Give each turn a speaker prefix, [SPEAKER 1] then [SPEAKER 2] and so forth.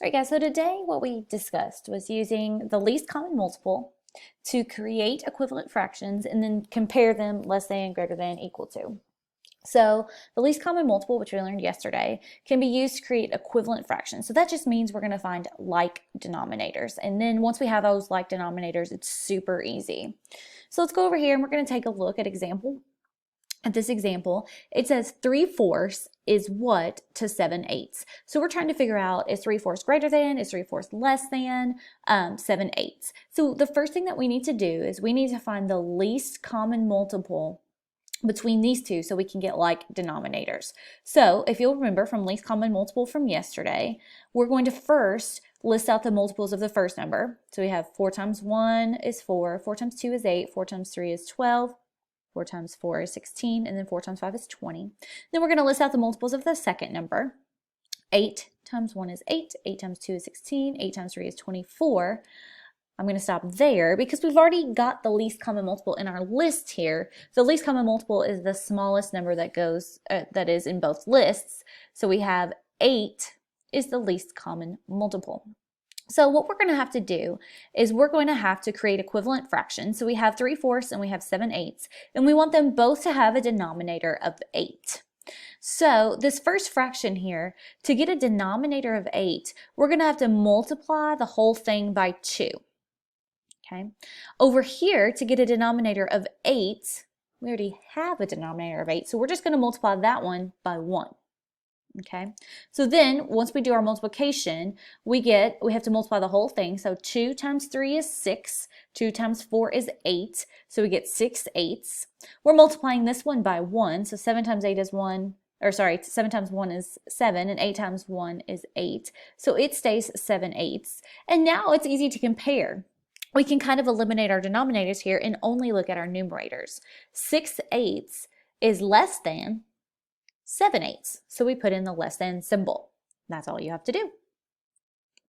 [SPEAKER 1] All right, guys, so today what we discussed was using the least common multiple to create equivalent fractions and then compare them less than, greater than, equal to. So the least common multiple, which we learned yesterday, can be used to create equivalent fractions. So that just means we're going to find like denominators. And then once we have those like denominators, it's super easy. So let's go over here and we're going to take a look at this example. It says 3/4 is what to 7/8. So we're trying to figure out, is 3/4 greater than, is 3/4 less than 7/8. So the first thing that we need to do is we need to find the least common multiple between these two so we can get like denominators. So if you'll remember from least common multiple from yesterday, we're going to first list out the multiples of the first number. So we have 4 times 1 is 4, 4 times 2 is 8, 4 times 3 is 12, 4 times 4 is 16, and then 4 times 5 is 20. Then we're going to list out the multiples of the second number. 8 times 1 is 8, 8 times 2 is 16, 8 times 3 is 24. I'm going to stop there because we've already got the least common multiple in our list here. The least common multiple is the smallest number that is in both lists. So we have 8 is the least common multiple. So what we're going to have to do is we're going to have to create equivalent fractions. So we have 3/4 and we have 7/8, and we want them both to have a denominator of 8. So this first fraction here, to get a denominator of 8, we're going to have to multiply the whole thing by 2. Okay. Over here, to get a denominator of 8, we already have a denominator of 8, so we're just going to multiply that one by 1. Okay, so then once we do our multiplication, we have to multiply the whole thing. So 2 times 3 is 6, 2 times 4 is 8, so we get 6/8. We're multiplying this one by 1, so 7 times 8 is 1, or sorry, 7 times 1 is 7, and 8 times 1 is 8. So it stays 7/8. And now it's easy to compare. We can kind of eliminate our denominators here and only look at our numerators. 6/8 is less than 7/8. So we put in the less than symbol. That's all you have to do.